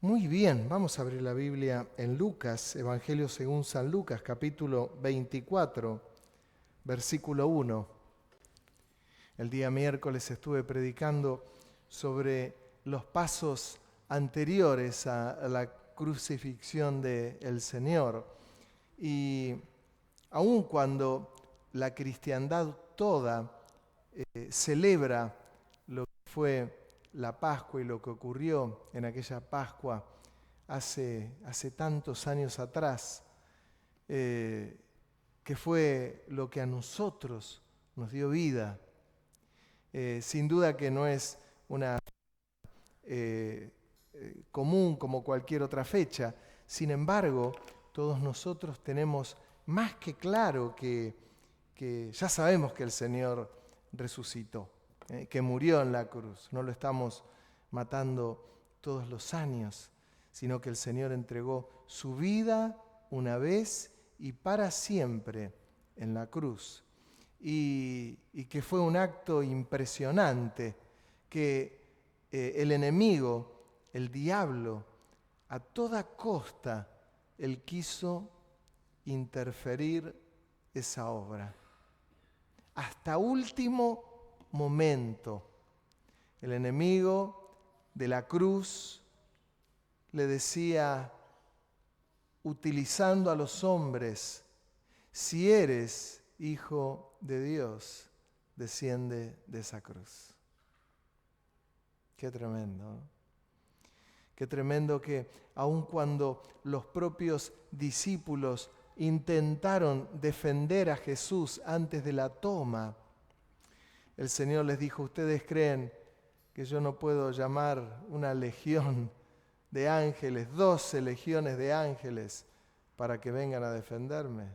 Muy bien, vamos a abrir la Biblia en Lucas, Evangelio según San Lucas, capítulo 24, versículo 1. El día miércoles estuve predicando sobre los pasos anteriores a la crucifixión del Señor. Y aun cuando la cristiandad toda celebra lo que fue la Pascua y lo que ocurrió en aquella Pascua hace tantos años atrás, que fue lo que a nosotros nos dio vida. Sin duda que no es una común como cualquier otra fecha. Sin embargo, todos nosotros tenemos más que claro que ya sabemos que el Señor resucitó, que murió en la cruz. No lo estamos matando todos los años, sino que el Señor entregó su vida una vez y para siempre en la cruz. Y que fue un acto impresionante, que el enemigo, el diablo, a toda costa, él quiso interferir esa obra. Hasta último momento, el enemigo de la cruz le decía, utilizando a los hombres, si eres hijo de Dios, desciende de esa cruz. Qué tremendo, ¿no? Qué tremendo que aun cuando los propios discípulos intentaron defender a Jesús antes de la toma, el Señor les dijo, ¿ustedes creen que yo no puedo llamar una legión de ángeles, 12 legiones de ángeles, para que vengan a defenderme?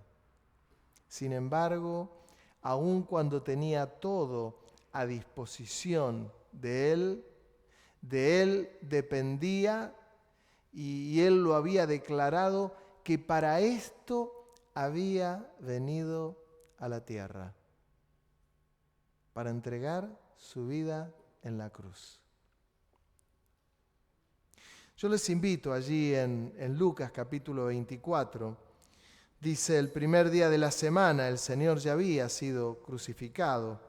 Sin embargo, aun cuando tenía todo a disposición de Él dependía y Él lo había declarado que para esto había venido a la tierra, para entregar su vida en la cruz. Yo les invito allí en Lucas capítulo 24, dice, el primer día de la semana el Señor ya había sido crucificado.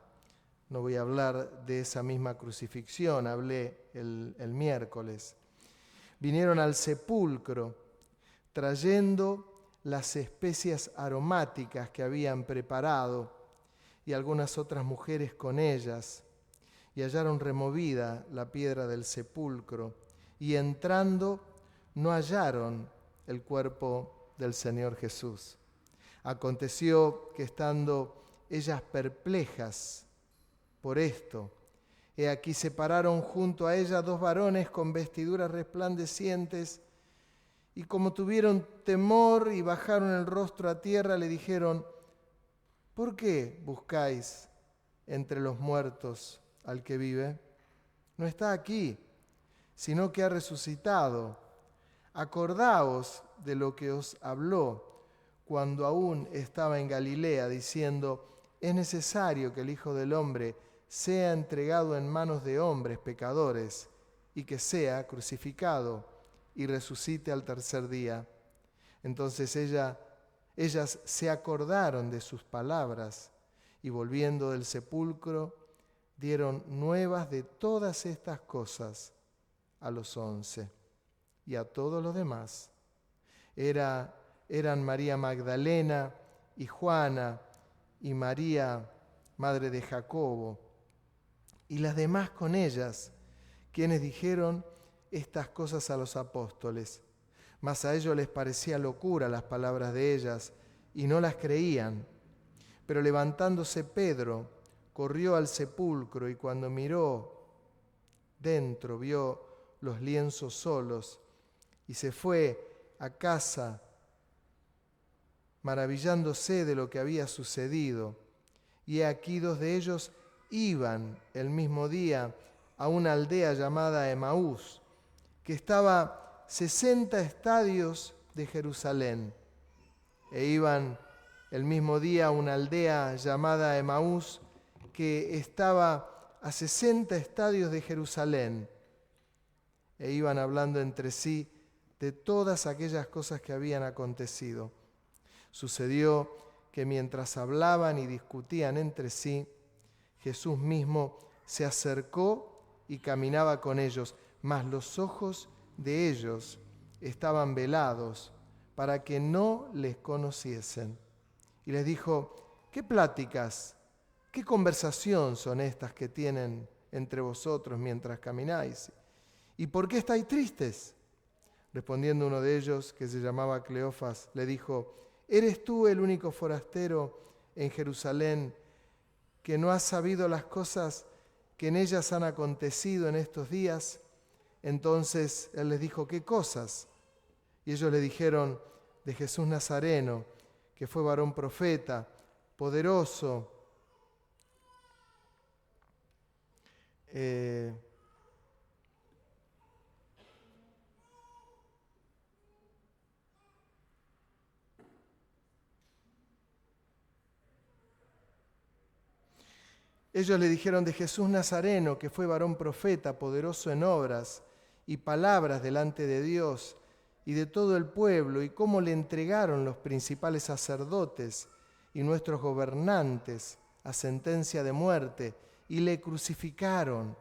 No voy a hablar de esa misma crucifixión, hablé el miércoles. Vinieron al sepulcro trayendo las especias aromáticas que habían preparado y algunas otras mujeres con ellas, y hallaron removida la piedra del sepulcro, y entrando no hallaron el cuerpo del Señor Jesús. Aconteció que estando ellas perplejas por esto, he aquí se pararon junto a ella dos varones con vestiduras resplandecientes, y como tuvieron temor y bajaron el rostro a tierra, le dijeron, ¿por qué buscáis entre los muertos al que vive? No está aquí, sino que ha resucitado. Acordaos de lo que os habló cuando aún estaba en Galilea, diciendo, es necesario que el Hijo del Hombre sea entregado en manos de hombres pecadores y que sea crucificado y resucite al tercer día. Entonces ellas se acordaron de sus palabras y volviendo del sepulcro dieron nuevas de todas estas cosas a los 11 y a todos los demás. Eran María Magdalena y Juana y María, madre de Jacobo, y las demás con ellas, quienes dijeron estas cosas a los apóstoles. Mas a ellos les parecía locura las palabras de ellas, y no las creían. Pero levantándose Pedro, corrió al sepulcro, y cuando miró dentro, vio los lienzos solos, y se fue a casa, maravillándose de lo que había sucedido. Y aquí dos de ellos iban el mismo día a una aldea llamada Emaús, que estaba 60 estadios de Jerusalén. E iban el mismo día a una aldea llamada Emaús, que estaba a 60 estadios de Jerusalén. e iban hablando entre sí de todas aquellas cosas que habían acontecido. Sucedió que mientras hablaban y discutían entre sí, Jesús mismo se acercó y caminaba con ellos, mas los ojos de ellos estaban velados para que no les conociesen. Y les dijo: ¿qué pláticas, qué conversación son estas que tienen entre vosotros mientras camináis? ¿Y por qué estáis tristes? Respondiendo uno de ellos, que se llamaba Cleofas, le dijo: ¿eres tú el único forastero en Jerusalén que no has sabido las cosas que en ellas han acontecido en estos días? Entonces él les dijo: ¿qué cosas? Y ellos le dijeron: de Jesús Nazareno, que fue varón profeta, poderoso, ellos le dijeron de Jesús Nazareno, que fue varón profeta, poderoso en obras y palabras delante de Dios y de todo el pueblo, y cómo le entregaron los principales sacerdotes y nuestros gobernantes a sentencia de muerte, y le crucificaron.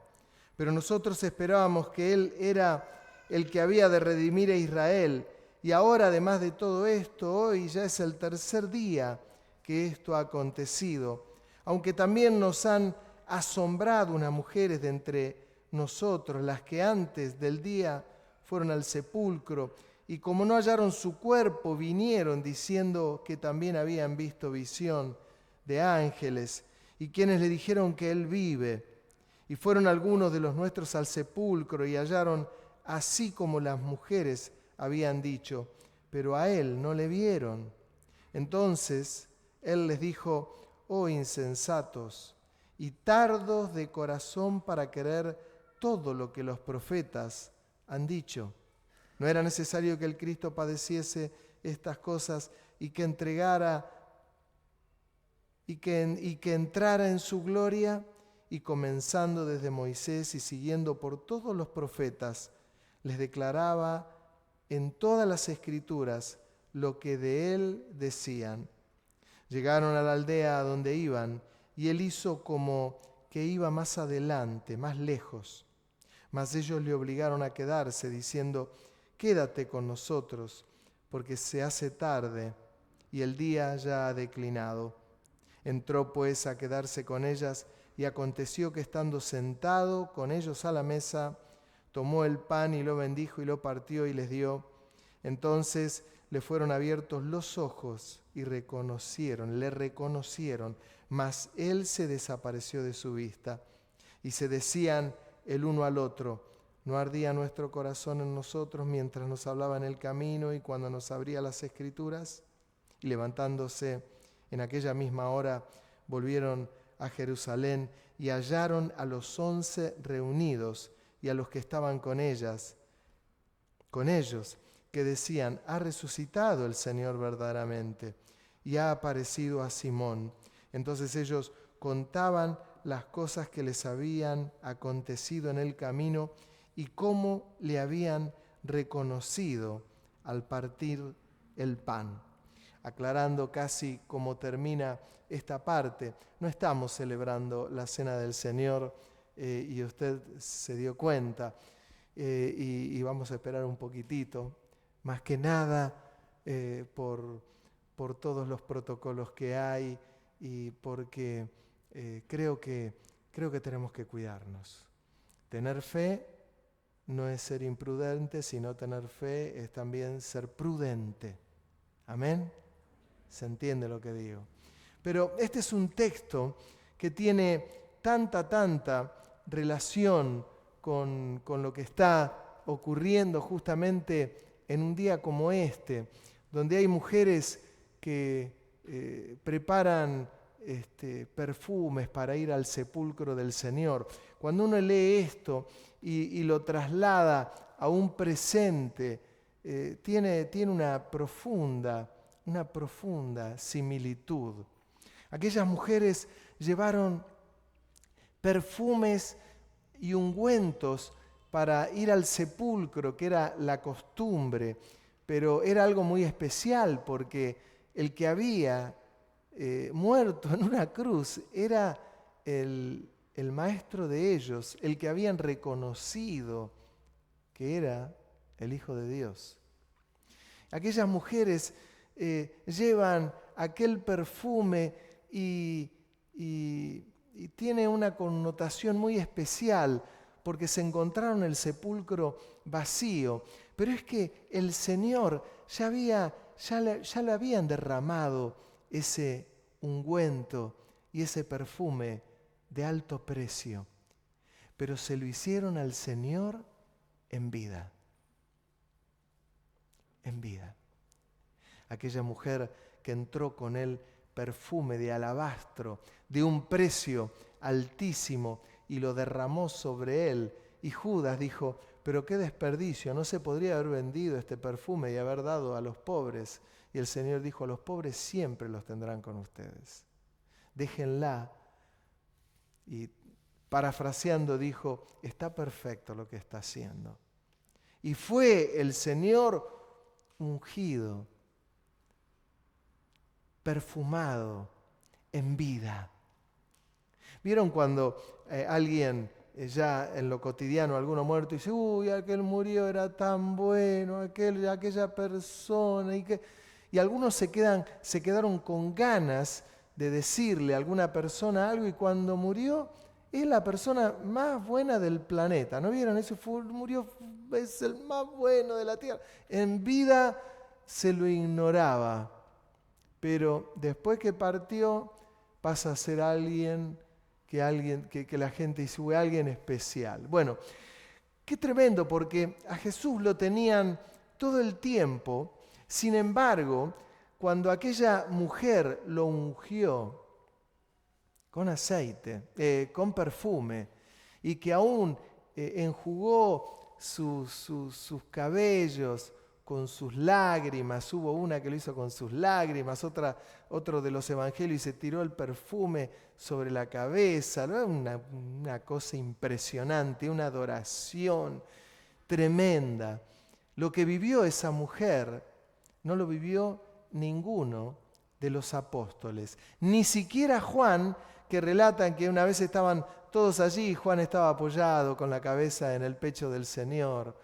Pero nosotros esperábamos que Él era el que había de redimir a Israel, y ahora, además de todo esto, hoy ya es el tercer día que esto ha acontecido. Aunque también nos han asombrado unas mujeres de entre nosotros, las que antes del día fueron al sepulcro, y como no hallaron su cuerpo, vinieron diciendo que también habían visto visión de ángeles, y quienes le dijeron que Él vive. Y fueron algunos de los nuestros al sepulcro y hallaron así como las mujeres habían dicho, pero a Él no le vieron. Entonces Él les dijo: oh insensatos y tardos de corazón para creer todo lo que los profetas han dicho. ¿No era necesario que el Cristo padeciese estas cosas y que entregara y que entrara en su gloria? Y comenzando desde Moisés y siguiendo por todos los profetas, les declaraba en todas las Escrituras lo que de él decían. Llegaron a la aldea a donde iban, y él hizo como que iba más adelante, más lejos. Mas ellos le obligaron a quedarse, diciendo: quédate con nosotros, porque se hace tarde y el día ya ha declinado. Entró pues a quedarse con ellas, y aconteció que estando sentado con ellos a la mesa, tomó el pan y lo bendijo y lo partió y les dio. Entonces le fueron abiertos los ojos y le reconocieron, mas él se desapareció de su vista. Y se decían el uno al otro: ¿no ardía nuestro corazón en nosotros mientras nos hablaba en el camino y cuando nos abría las Escrituras? Y levantándose en aquella misma hora, volvieron a Jerusalén y hallaron a los 11 reunidos y a los que estaban con ellos, que decían: ha resucitado el Señor verdaderamente y ha aparecido a Simón. Entonces ellos contaban las cosas que les habían acontecido en el camino y cómo le habían reconocido al partir el pan. Aclarando casi cómo termina esta parte, no estamos celebrando la Cena del Señor y usted se dio cuenta y vamos a esperar un poquitito, más que nada por todos los protocolos que hay y porque creo que tenemos que cuidarnos. Tener fe no es ser imprudente, sino tener fe es también ser prudente. Amén. ¿Se entiende lo que digo? Pero este es un texto que tiene tanta relación con lo que está ocurriendo justamente en un día como este, donde hay mujeres que preparan perfumes para ir al sepulcro del Señor. Cuando uno lee esto y lo traslada a un presente, tiene una profunda similitud. Aquellas mujeres llevaron perfumes y ungüentos para ir al sepulcro, que era la costumbre, pero era algo muy especial porque el que había muerto en una cruz era el maestro de ellos, el que habían reconocido que era el Hijo de Dios. Aquellas mujeres llevan aquel perfume y tiene una connotación muy especial porque se encontraron el sepulcro vacío. Pero es que el Señor ya le habían derramado ese ungüento y ese perfume de alto precio, pero se lo hicieron al Señor en vida. En vida. Aquella mujer que entró con el perfume de alabastro de un precio altísimo y lo derramó sobre él. Y Judas dijo: pero qué desperdicio, no se podría haber vendido este perfume y haber dado a los pobres. Y el Señor dijo: a los pobres siempre los tendrán con ustedes. Déjenla. Y parafraseando dijo: está perfecto lo que está haciendo. Y fue el Señor ungido, perfumado, en vida. ¿Vieron cuando alguien ya en lo cotidiano, alguno muerto, dice: uy, aquel murió, era tan bueno, aquella persona? Y algunos se quedaron con ganas de decirle a alguna persona algo, y cuando murió es la persona más buena del planeta. ¿No vieron eso? Murió, es el más bueno de la tierra. En vida se lo ignoraba, pero después que partió pasa a ser alguien que la gente dice: uy, alguien especial. Bueno, qué tremendo, porque a Jesús lo tenían todo el tiempo. Sin embargo, cuando aquella mujer lo ungió con aceite, con perfume, y que aún enjugó sus cabellos con sus lágrimas, hubo una que lo hizo con sus lágrimas, otro de los evangelios, y se tiró el perfume sobre la cabeza, ¿no? Una cosa impresionante, una adoración tremenda. Lo que vivió esa mujer no lo vivió ninguno de los apóstoles, ni siquiera Juan, que relatan que una vez estaban todos allí, Juan estaba apoyado con la cabeza en el pecho del Señor,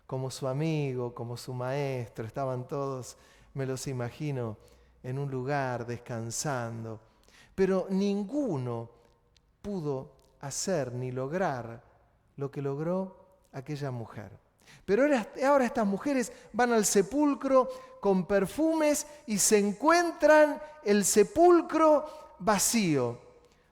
como su amigo, como su maestro. Estaban todos, me los imagino, en un lugar descansando. Pero ninguno pudo hacer ni lograr lo que logró aquella mujer. Pero ahora estas mujeres van al sepulcro con perfumes y se encuentran el sepulcro vacío.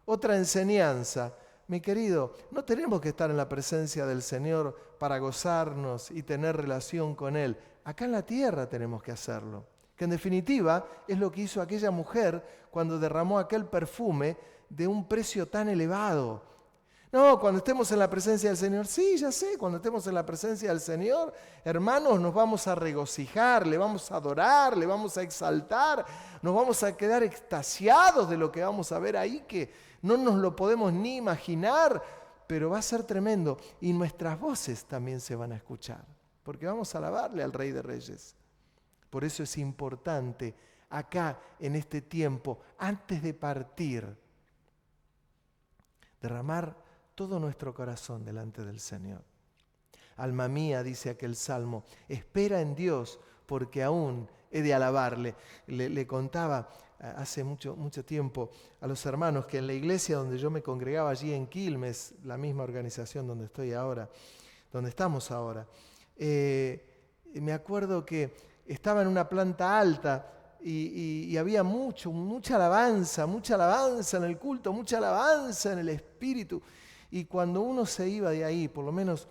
Otra enseñanza. Mi querido, no tenemos que estar en la presencia del Señor para gozarnos y tener relación con Él. Acá en la tierra tenemos que hacerlo. Que en definitiva es lo que hizo aquella mujer cuando derramó aquel perfume de un precio tan elevado. No, cuando estemos en la presencia del Señor, sí, ya sé, cuando estemos en la presencia del Señor, hermanos, nos vamos a regocijar, le vamos a adorar, le vamos a exaltar, nos vamos a quedar extasiados de lo que vamos a ver ahí, que no nos lo podemos ni imaginar, pero va a ser tremendo. Y nuestras voces también se van a escuchar, porque vamos a alabarle al Rey de Reyes. Por eso es importante acá, en este tiempo, antes de partir, derramar todo nuestro corazón delante del Señor. Alma mía, dice aquel salmo, espera en Dios, porque aún he de alabarle. Le contaba hace mucho tiempo a los hermanos que en la iglesia donde yo me congregaba allí en Quilmes, la misma organización donde estoy ahora, donde estamos ahora, me acuerdo que estaba en una planta alta y había mucha alabanza en el culto, mucha alabanza en el espíritu. Y cuando uno se iba de ahí, por lo menos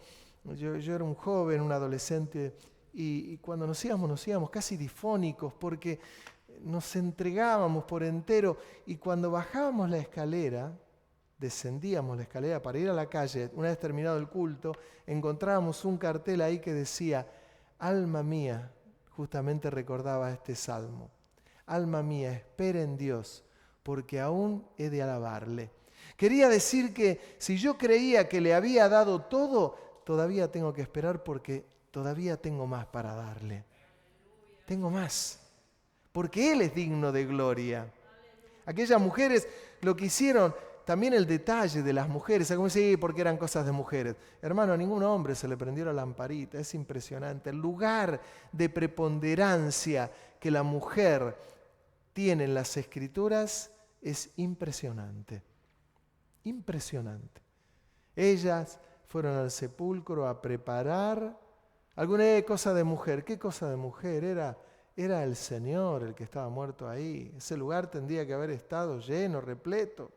yo era un joven, un adolescente, y cuando nos íbamos casi difónicos porque nos entregábamos por entero. Y cuando bajábamos la escalera, descendíamos la escalera para ir a la calle, una vez terminado el culto, encontrábamos un cartel ahí que decía: alma mía, justamente recordaba este salmo, alma mía, espera en Dios, porque aún he de alabarle. Quería decir que si yo creía que le había dado todo, todavía tengo que esperar porque todavía tengo más para darle. Tengo más, porque Él es digno de gloria. Aquellas mujeres lo que hicieron, también el detalle de las mujeres, como sí, porque eran cosas de mujeres. Hermano, a ningún hombre se le prendió la lamparita, es impresionante. El lugar de preponderancia que la mujer tiene en las Escrituras es impresionante. Impresionante. Ellas fueron al sepulcro a preparar alguna cosa de mujer. ¿Qué cosa de mujer? Era el Señor el que estaba muerto ahí. Ese lugar tendría que haber estado lleno, repleto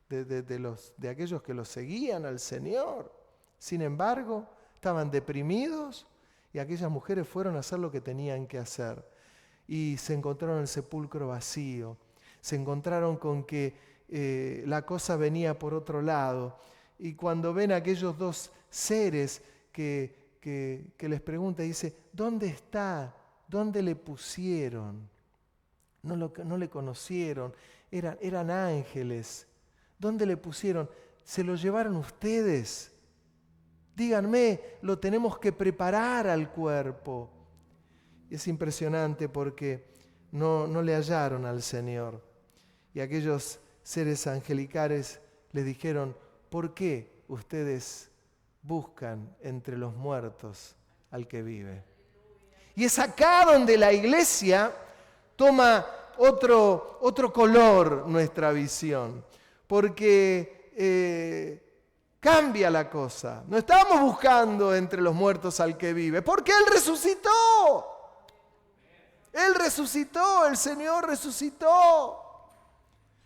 de aquellos que lo seguían al Señor. Sin embargo, estaban deprimidos y aquellas mujeres fueron a hacer lo que tenían que hacer. Y se encontraron el sepulcro vacío. Se encontraron con que la cosa venía por otro lado. Y cuando ven a aquellos dos seres que les pregunta, dice, ¿dónde está? ¿Dónde le pusieron? No le conocieron, eran ángeles. ¿Dónde le pusieron? Se lo llevaron ustedes. Díganme, lo tenemos que preparar al cuerpo. Es impresionante porque no le hallaron al Señor. Y aquellos seres angelicales les dijeron, ¿por qué ustedes buscan entre los muertos al que vive? Y es acá donde la iglesia toma otro color nuestra visión, porque cambia la cosa. No estamos buscando entre los muertos al que vive, porque Él resucitó. Él resucitó, el Señor resucitó.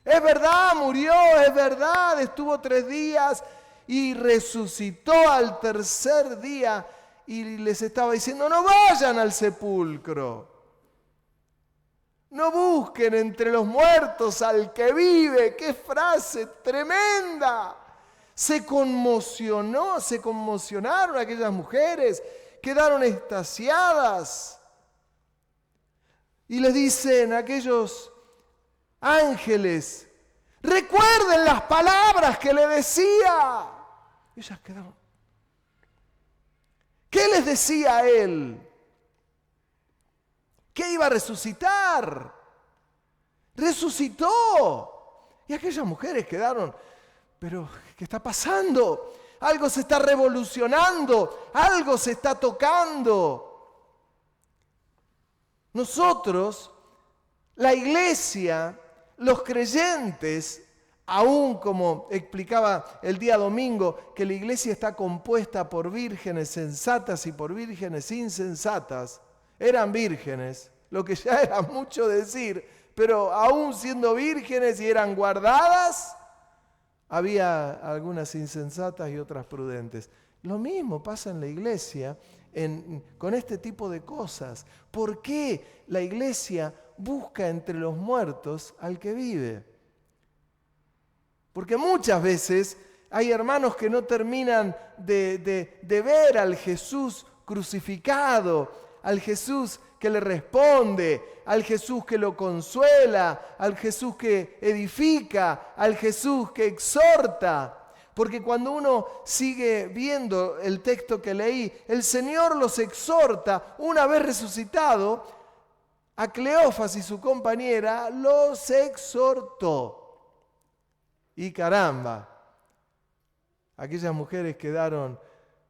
Es verdad, murió, es verdad, estuvo 3 días y resucitó al tercer día y les estaba diciendo, no vayan al sepulcro. No busquen entre los muertos al que vive. ¡Qué frase tremenda! Se conmocionaron aquellas mujeres, quedaron extasiadas. Y les dicen aquellos ángeles, recuerden las palabras que le decía. Y ellas quedaron. ¿Qué les decía a él? Que iba a resucitar. Resucitó. Y aquellas mujeres quedaron, pero ¿qué está pasando? Algo se está revolucionando, algo se está tocando. Nosotros, la iglesia, los creyentes, aún como explicaba el día domingo, que la iglesia está compuesta por vírgenes sensatas y por vírgenes insensatas, eran vírgenes, lo que ya era mucho decir, pero aún siendo vírgenes y eran guardadas, había algunas insensatas y otras prudentes. Lo mismo pasa en la iglesia con este tipo de cosas. ¿Por qué la iglesia busca entre los muertos al que vive? Porque muchas veces hay hermanos que no terminan de ver al Jesús crucificado, al Jesús que le responde, al Jesús que lo consuela, al Jesús que edifica, al Jesús que exhorta. Porque cuando uno sigue viendo el texto que leí, el Señor los exhorta, una vez resucitado, a Cleofas y su compañera los exhortó. Y caramba, aquellas mujeres quedaron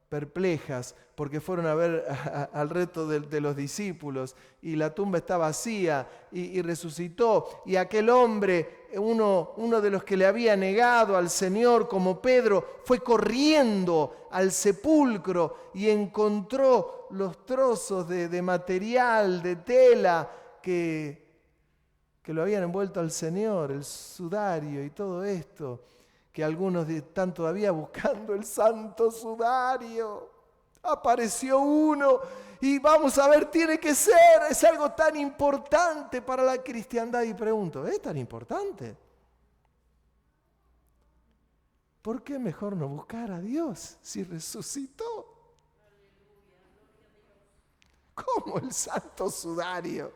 perplejas porque fueron a ver al resto de los discípulos y la tumba está vacía y resucitó. Y aquel hombre, uno de los que le había negado al Señor como Pedro, fue corriendo al sepulcro y encontró los trozos de material, de tela que lo habían envuelto al Señor, el sudario y todo esto, que algunos están todavía buscando el santo sudario. Apareció uno y vamos a ver, tiene que ser, es algo tan importante para la cristiandad. Y pregunto, ¿es tan importante? ¿Por qué mejor no buscar a Dios si resucitó? ¿Cómo el santo sudario?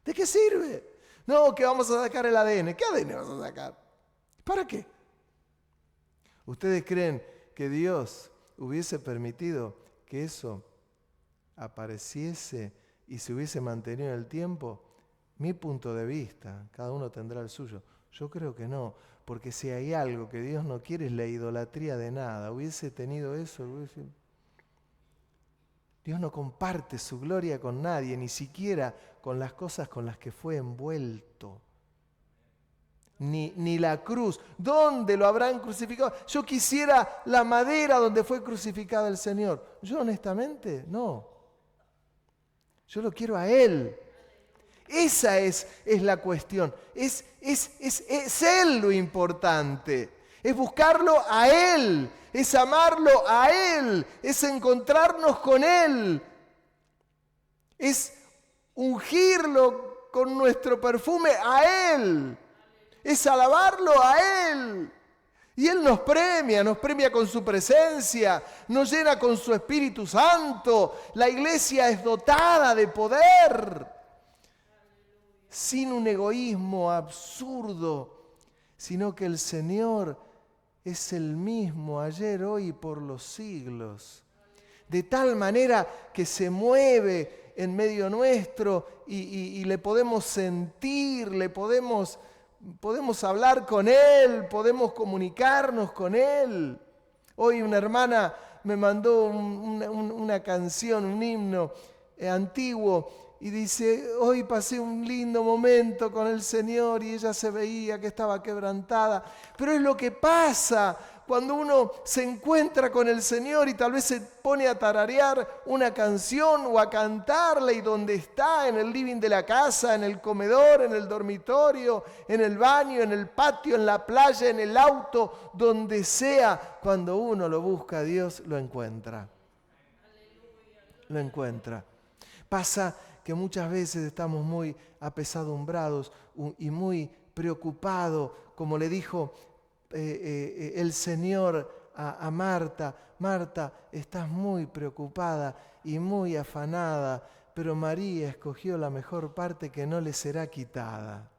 ¿De qué sirve? No, que vamos a sacar el ADN. ¿Qué ADN vamos a sacar? ¿Para qué? ¿Ustedes creen que Dios hubiese permitido que eso apareciese y se hubiese mantenido en el tiempo? Mi punto de vista, cada uno tendrá el suyo. Yo creo que no, porque si hay algo que Dios no quiere es la idolatría de nada. Hubiese tenido eso, Dios no comparte su gloria con nadie, ni siquiera con las cosas con las que fue envuelto. Ni la cruz. ¿Dónde lo habrán crucificado? Yo quisiera la madera donde fue crucificado el Señor. Yo honestamente, no. Yo lo quiero a Él. Esa es la cuestión. Es Él lo importante. Es buscarlo a Él. Es amarlo a Él. Es encontrarnos con Él. Es ungirlo con nuestro perfume a Él. Es alabarlo a Él. Y Él nos premia con su presencia, nos llena con su Espíritu Santo. La iglesia es dotada de poder, sin un egoísmo absurdo, sino que el Señor es el mismo ayer, hoy y por los siglos. De tal manera que se mueve en medio nuestro y le podemos sentir, le podemos hablar con Él, podemos comunicarnos con Él. Hoy una hermana me mandó una canción, un himno antiguo, y dice: hoy pasé un lindo momento con el Señor, y ella se veía que estaba quebrantada. Pero es lo que pasa cuando uno se encuentra con el Señor y tal vez se pone a tararear una canción o a cantarla, y donde está, en el living de la casa, en el comedor, en el dormitorio, en el baño, en el patio, en la playa, en el auto, donde sea, cuando uno lo busca a Dios, lo encuentra. Lo encuentra. Pasa que muchas veces estamos muy apesadumbrados y muy preocupados, como le dijo el Señor a Marta: Marta, estás muy preocupada y muy afanada, pero María escogió la mejor parte que no le será quitada.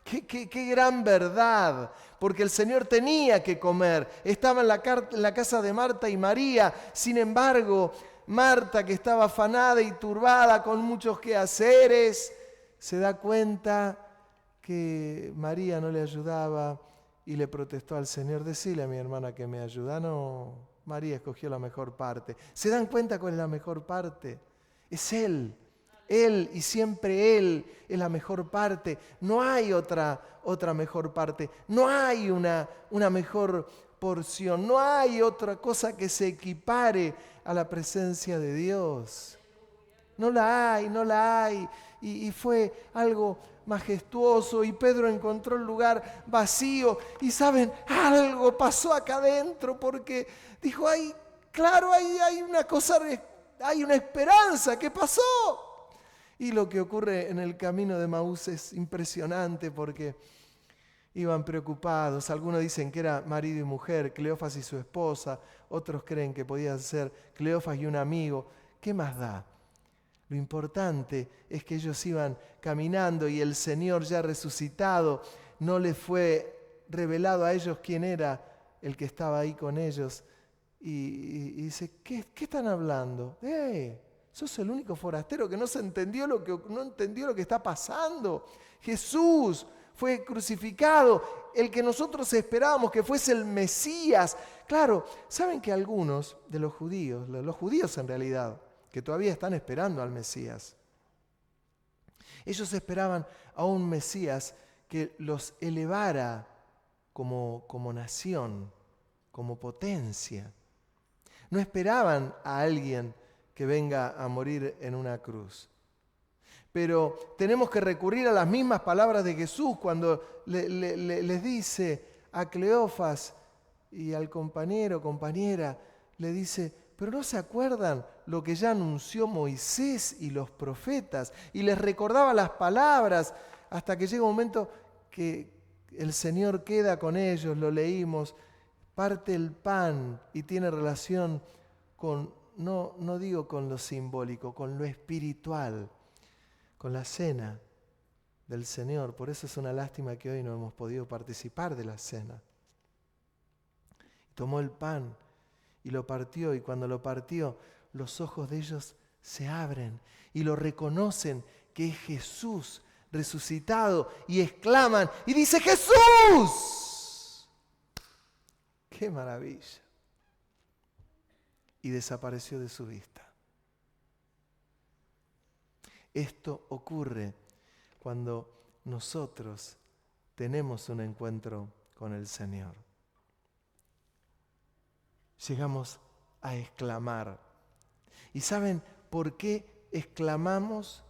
¡Qué gran verdad! Porque el Señor tenía que comer. Estaba en la casa de Marta y María. Sin embargo, Marta, que estaba afanada y turbada con muchos quehaceres, se da cuenta que María no le ayudaba y le protestó al Señor: decile a mi hermana que me ayuda. No, María escogió la mejor parte. ¿Se dan cuenta cuál es la mejor parte? Es Él. Él, y siempre Él, es la mejor parte. No hay otra mejor parte. No hay una mejor porción. No hay otra cosa que se equipare a la presencia de Dios. No la hay. Y fue algo majestuoso, y Pedro encontró el lugar vacío, y saben, algo pasó acá adentro, porque dijo: ay, claro, hay una cosa, hay una esperanza. ¿Qué pasó? Y lo que ocurre en el camino de Emaús es impresionante, porque iban preocupados. Algunos dicen que era marido y mujer, Cleofas y su esposa. Otros creen que podía ser Cleofas y un amigo. ¿Qué más da? Lo importante es que ellos iban caminando, y el Señor, ya resucitado, no les fue revelado a ellos quién era el que estaba ahí con ellos. Y dice: ¿Qué están hablando? Sos el único forastero que no entendió lo que está pasando. Jesús fue crucificado, el que nosotros esperábamos que fuese el Mesías. Claro, saben que algunos de los judíos en realidad, que todavía están esperando al Mesías, ellos esperaban a un Mesías que los elevara como nación, como potencia. No esperaban a alguien que venga a morir en una cruz. Pero tenemos que recurrir a las mismas palabras de Jesús cuando les dice a Cleofas y al compañera, le dice: pero no se acuerdan lo que ya anunció Moisés y los profetas, y les recordaba las palabras, hasta que llega un momento que el Señor queda con ellos, lo leímos, parte el pan y tiene relación con, no digo con lo simbólico, con lo espiritual, con la cena del Señor. Por eso es una lástima que hoy no hemos podido participar de la cena. Tomó el pan y lo partió, y cuando lo partió, los ojos de ellos se abren y lo reconocen que es Jesús resucitado, y exclaman y dice: ¡Jesús! ¡Qué maravilla! Y desapareció de su vista. Esto ocurre cuando nosotros tenemos un encuentro con el Señor. Llegamos a exclamar. ¿Y saben por qué exclamamos?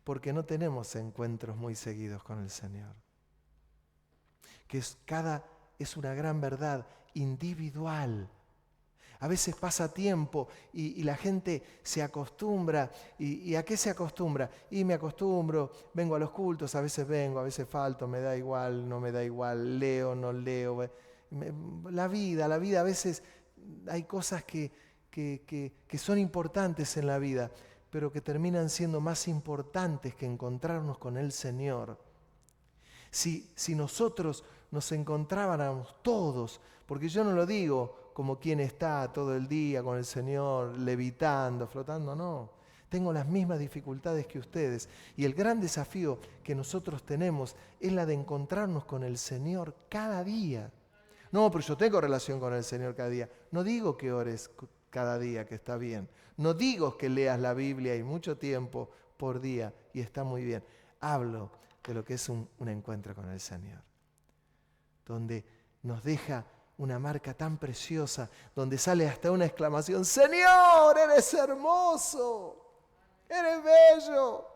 Porque no tenemos encuentros muy seguidos con el Señor. Que es una gran verdad individual. A veces pasa tiempo y la gente se acostumbra. ¿Y a qué se acostumbra? Y me acostumbro, vengo a los cultos, a veces vengo, a veces falto, me da igual, no me da igual, leo, no leo. La vida, a veces hay cosas que son importantes en la vida, pero que terminan siendo más importantes que encontrarnos con el Señor. Si nosotros nos encontráramos todos, porque yo no lo digo como quien está todo el día con el Señor, levitando, flotando, no. Tengo las mismas dificultades que ustedes. Y el gran desafío que nosotros tenemos es la de encontrarnos con el Señor cada día. No, pero yo tengo relación con el Señor cada día. No digo que ores cada día, que está bien. No digo que leas la Biblia y mucho tiempo por día, y está muy bien. Hablo de lo que es un encuentro con el Señor, donde nos deja una marca tan preciosa, donde sale hasta una exclamación: ¡Señor, eres hermoso! ¡Eres bello!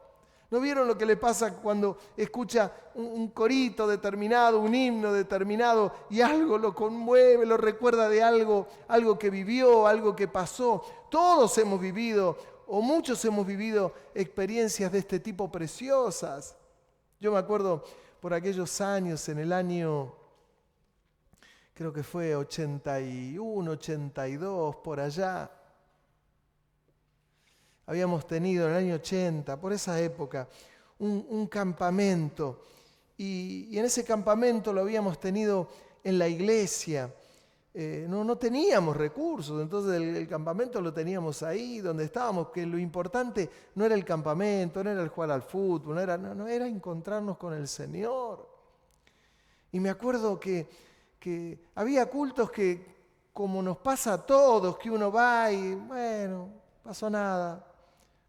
¿No vieron lo que le pasa cuando escucha un corito determinado, un himno determinado, y algo lo conmueve, lo recuerda de algo que vivió, algo que pasó? Todos hemos vivido, o muchos hemos vivido, experiencias de este tipo preciosas. Yo me acuerdo por aquellos años, en el año, creo que fue 81, 82, por allá. Habíamos tenido en el año 80, por esa época, un campamento. Y en ese campamento lo habíamos tenido en la iglesia. No teníamos recursos, entonces el campamento lo teníamos ahí donde estábamos, que lo importante no era el campamento, no era el jugar al fútbol, no era encontrarnos con el Señor. Y me acuerdo que había cultos que, como nos pasa a todos, que uno va y bueno, pasó nada.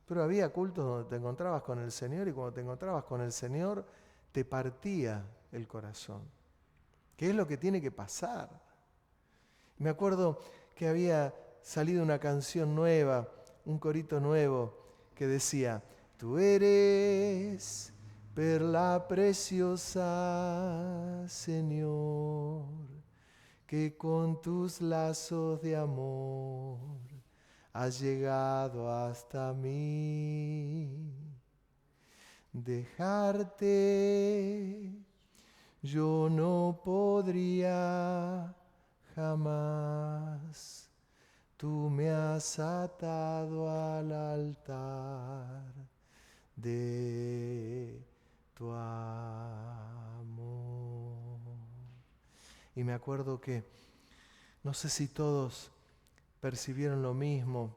Pero había cultos donde te encontrabas con el Señor, y cuando te encontrabas con el Señor te partía el corazón. ¿Qué es lo que tiene que pasar? Me acuerdo que había salido una canción nueva, un corito nuevo, que decía: tú eres perla preciosa, Señor, que con tus lazos de amor has llegado hasta mí. Dejarte yo no podría jamás. Tú me has atado al altar de tu amor. Y me acuerdo que, no sé si todos percibieron lo mismo,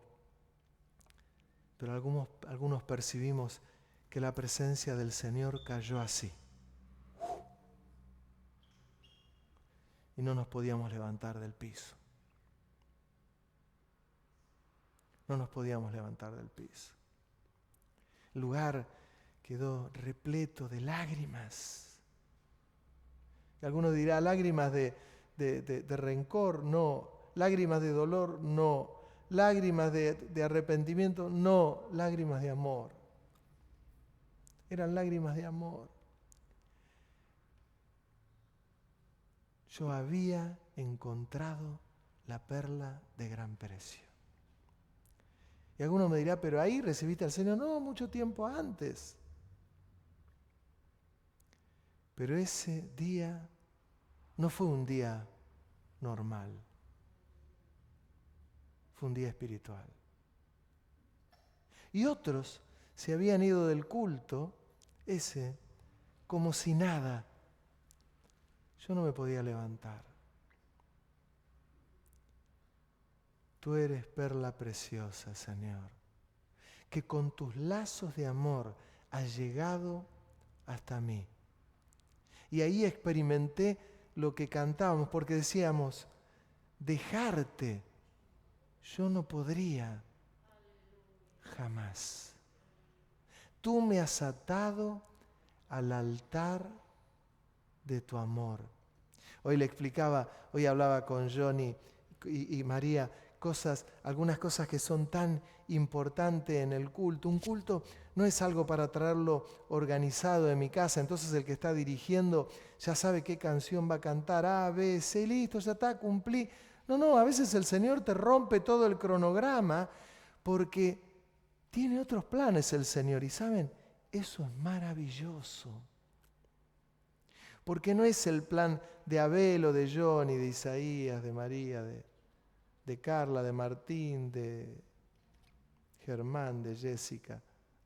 pero algunos percibimos que la presencia del Señor cayó así. Y no nos podíamos levantar del piso. No nos podíamos levantar del piso. El lugar quedó repleto de lágrimas. Y alguno dirá: lágrimas de rencor, no. Lágrimas de dolor, no. Lágrimas de arrepentimiento, no. Lágrimas de amor. Eran lágrimas de amor. Yo había encontrado la perla de gran precio. Y alguno me dirá: pero ahí recibiste al Señor. No, mucho tiempo antes. Pero ese día no fue un día normal. Fue un día espiritual. Y otros se habían ido del culto ese como si nada. Yo no me podía levantar. Tú eres perla preciosa, Señor, que con tus lazos de amor has llegado hasta mí. Y ahí experimenté lo que cantábamos, porque decíamos, dejarte yo no podría jamás. Tú me has atado al altar de tu amor. Hoy le explicaba, hoy hablaba con Johnny y María, algunas cosas que son tan importantes en el culto. Un culto no es algo para traerlo organizado en mi casa, entonces el que está dirigiendo ya sabe qué canción va a cantar, A, B, C, listo, ya está, cumplí. No, a veces el Señor te rompe todo el cronograma porque tiene otros planes el Señor. Y ¿saben? Eso es maravilloso. Porque no es el plan de Abel o de Johnny, de Isaías, de María, de Carla, de Martín, de Germán, de Jessica,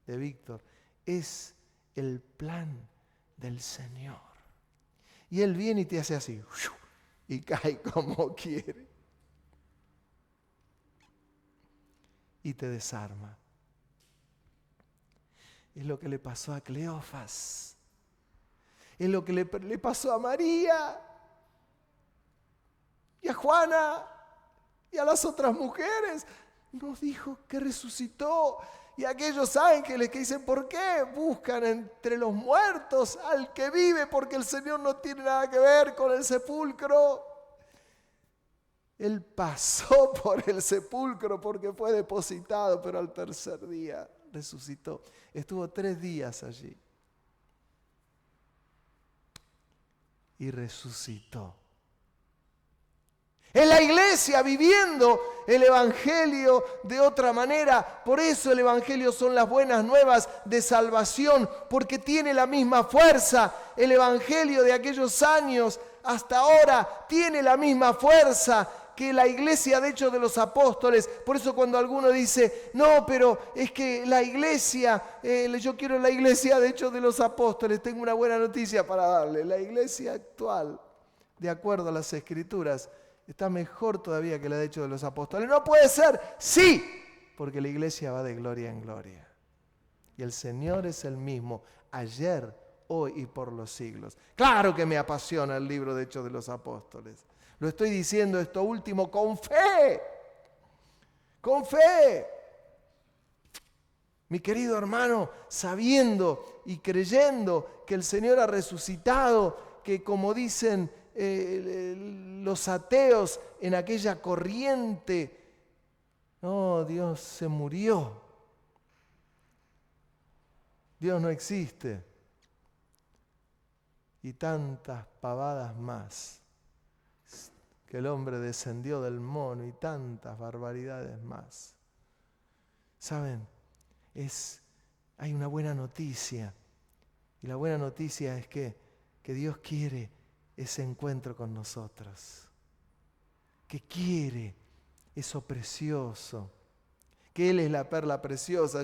de Víctor. Es el plan del Señor. Y Él viene y te hace así, y cae como quiere. Y te desarma. Es lo que le pasó a Cleofas. Es lo que le pasó a María y a Juana y a las otras mujeres. Nos dijo que resucitó. Y aquellos ángeles que dicen, ¿por qué buscan entre los muertos al que vive? Porque el Señor no tiene nada que ver con el sepulcro. Él pasó por el sepulcro porque fue depositado, pero al tercer día resucitó. Estuvo 3 días allí. Y resucitó. En la iglesia viviendo el Evangelio de otra manera. Por eso el Evangelio son las buenas nuevas de salvación, porque tiene la misma fuerza. El Evangelio de aquellos años hasta ahora tiene la misma fuerza que la iglesia de Hechos de los Apóstoles. Por eso cuando alguno dice, no, pero es que la iglesia, yo quiero la iglesia de Hechos de los Apóstoles, tengo una buena noticia para darle. La iglesia actual, de acuerdo a las Escrituras, está mejor todavía que la de Hechos de los Apóstoles. No puede ser, sí, porque la iglesia va de gloria en gloria. Y el Señor es el mismo, ayer, hoy y por los siglos. Claro que me apasiona el libro de Hechos de los Apóstoles. Lo estoy diciendo esto último con fe. Con fe. Mi querido hermano, sabiendo y creyendo que el Señor ha resucitado, que como dicen los ateos en aquella corriente, no, Dios se murió. Dios no existe. Y tantas pavadas más. Que el hombre descendió del mono y tantas barbaridades más. ¿Saben? Hay una buena noticia. Y la buena noticia es que Dios quiere ese encuentro con nosotros. Que quiere eso precioso. Que Él es la perla preciosa.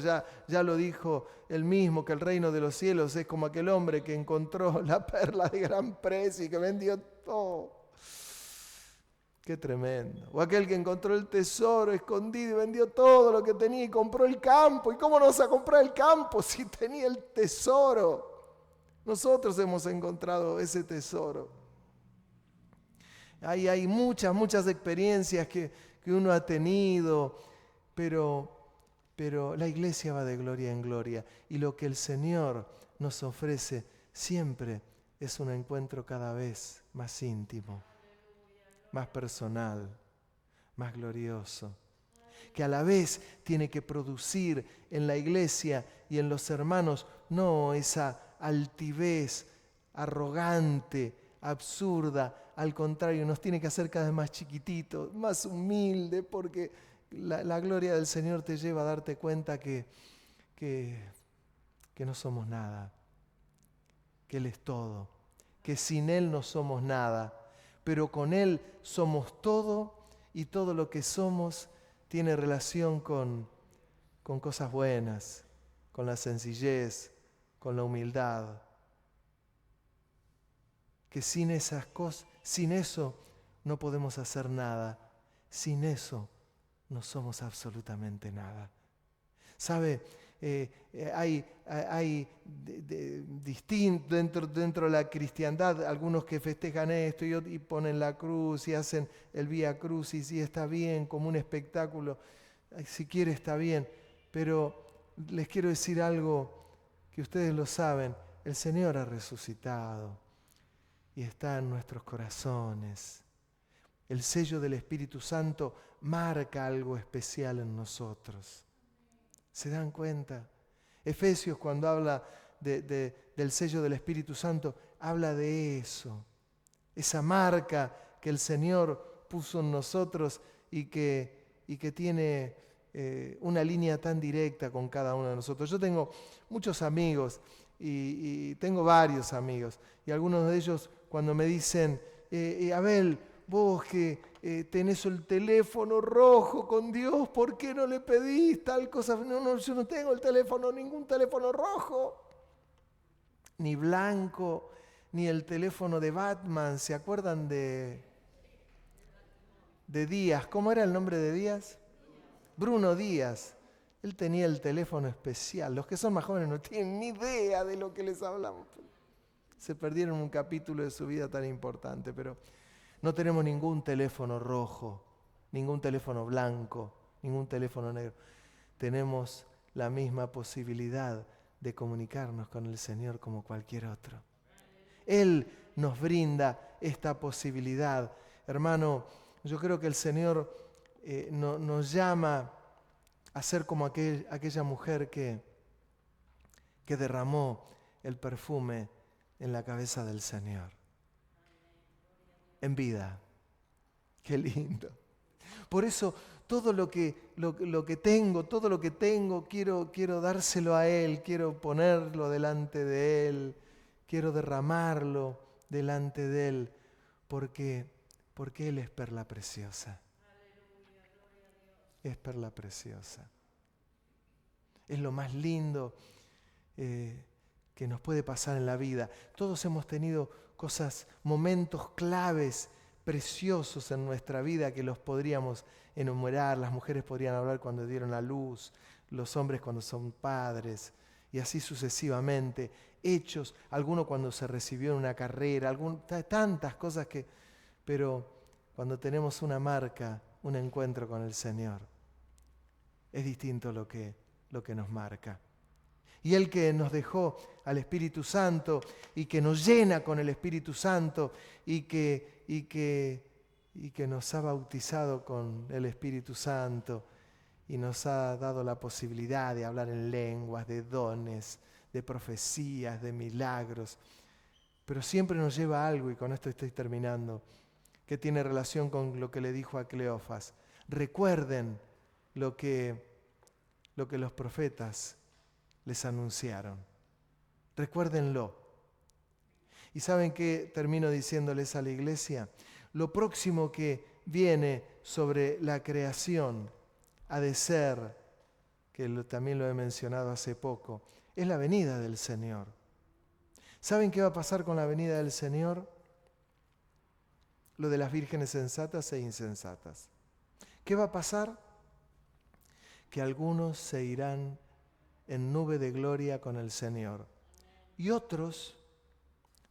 Ya lo dijo Él mismo, que el reino de los cielos es como aquel hombre que encontró la perla de gran precio y que vendió todo. Qué tremendo. O aquel que encontró el tesoro escondido y vendió todo lo que tenía y compró el campo. ¿Y cómo no vas a comprar el campo si tenía el tesoro? Nosotros hemos encontrado ese tesoro. Hay muchas experiencias que uno ha tenido, pero la iglesia va de gloria en gloria. Y lo que el Señor nos ofrece siempre es un encuentro cada vez más íntimo, más personal, más glorioso, que a la vez tiene que producir en la iglesia y en los hermanos no esa altivez arrogante, absurda, al contrario, nos tiene que hacer cada vez más chiquititos, más humildes, porque la gloria del Señor te lleva a darte cuenta que no somos nada, que Él es todo, que sin Él no somos nada. Pero con Él somos todo y todo lo que somos tiene relación con cosas buenas, con la sencillez, con la humildad. Que sin esas cosas, sin eso no podemos hacer nada. Sin eso no somos absolutamente nada. ¿Sabe? Hay dentro de la cristiandad algunos que festejan esto y ponen la cruz y hacen el Vía Crucis y está bien como un espectáculo. Si quiere está bien, pero les quiero decir algo que ustedes lo saben. El Señor ha resucitado y está en nuestros corazones. El sello del Espíritu Santo marca algo especial en nosotros. ¿Se dan cuenta? Efesios, cuando habla del sello del Espíritu Santo, habla de eso. Esa marca que el Señor puso en nosotros y que tiene una línea tan directa con cada uno de nosotros. Yo tengo muchos amigos y tengo varios amigos. Y algunos de ellos cuando me dicen, Abel, vos que tenés el teléfono rojo con Dios, ¿por qué no le pedís tal cosa? No, yo no tengo ningún teléfono rojo, ni blanco, ni el teléfono de Batman. ¿Se acuerdan de Díaz? ¿Cómo era el nombre de Díaz? Bruno Díaz. Él tenía el teléfono especial. Los que son más jóvenes no tienen ni idea de lo que les hablamos. Se perdieron un capítulo de su vida tan importante, pero no tenemos ningún teléfono rojo, ningún teléfono blanco, ningún teléfono negro. Tenemos la misma posibilidad de comunicarnos con el Señor como cualquier otro. Él nos brinda esta posibilidad. Hermano, yo creo que el Señor nos llama a ser como aquella mujer que derramó el perfume en la cabeza del Señor. En vida. Qué lindo. Por eso todo lo que tengo, quiero dárselo a Él, quiero ponerlo delante de Él, quiero derramarlo delante de Él, porque Él es perla preciosa. Es perla preciosa. Es lo más lindo que nos puede pasar en la vida. Todos hemos tenido momentos claves, preciosos en nuestra vida que los podríamos enumerar. Las mujeres podrían hablar cuando dieron a luz, los hombres cuando son padres, y así sucesivamente. Hechos, alguno cuando se recibió en una carrera, tantas cosas pero cuando tenemos una marca, un encuentro con el Señor, es distinto lo que nos marca. Y Él que nos dejó al Espíritu Santo y que nos llena con el Espíritu Santo y que nos ha bautizado con el Espíritu Santo y nos ha dado la posibilidad de hablar en lenguas, de dones, de profecías, de milagros. Pero siempre nos lleva a algo, y con esto estoy terminando, que tiene relación con lo que le dijo a Cleofas. Recuerden lo que los profetas les anunciaron. Recuérdenlo. ¿Y saben qué termino diciéndoles a la iglesia? Lo próximo que viene sobre la creación ha de ser, que también lo he mencionado hace poco, es la venida del Señor. ¿Saben qué va a pasar con la venida del Señor? Lo de las vírgenes sensatas e insensatas. ¿Qué va a pasar? Que algunos se irán en nube de gloria con el Señor y otros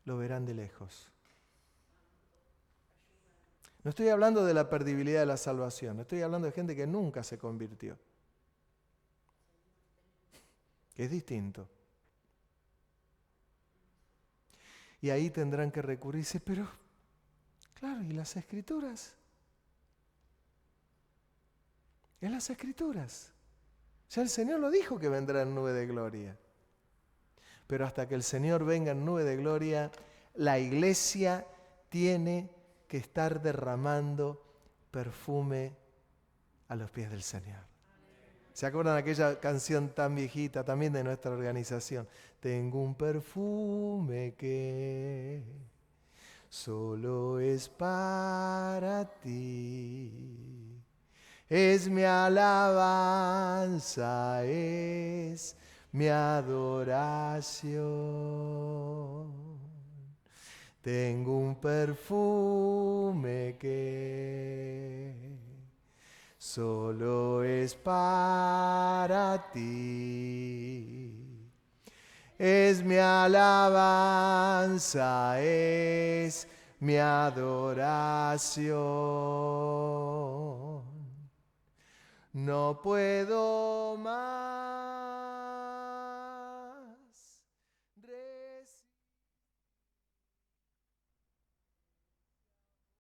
lo verán de lejos. No estoy hablando de la perdibilidad de la salvación, estoy hablando de gente que nunca se convirtió. Que es distinto. Y ahí tendrán que recurrirse, pero, claro, ¿y las Escrituras? En las Escrituras. Ya el Señor lo dijo que vendrá en nube de gloria. Pero hasta que el Señor venga en nube de gloria, la iglesia tiene que estar derramando perfume a los pies del Señor. ¿Se acuerdan de aquella canción tan viejita también de nuestra organización? Tengo un perfume que solo es para ti. Es mi alabanza, es mi adoración. Tengo un perfume que solo es para ti. Es mi alabanza, es mi adoración. No puedo más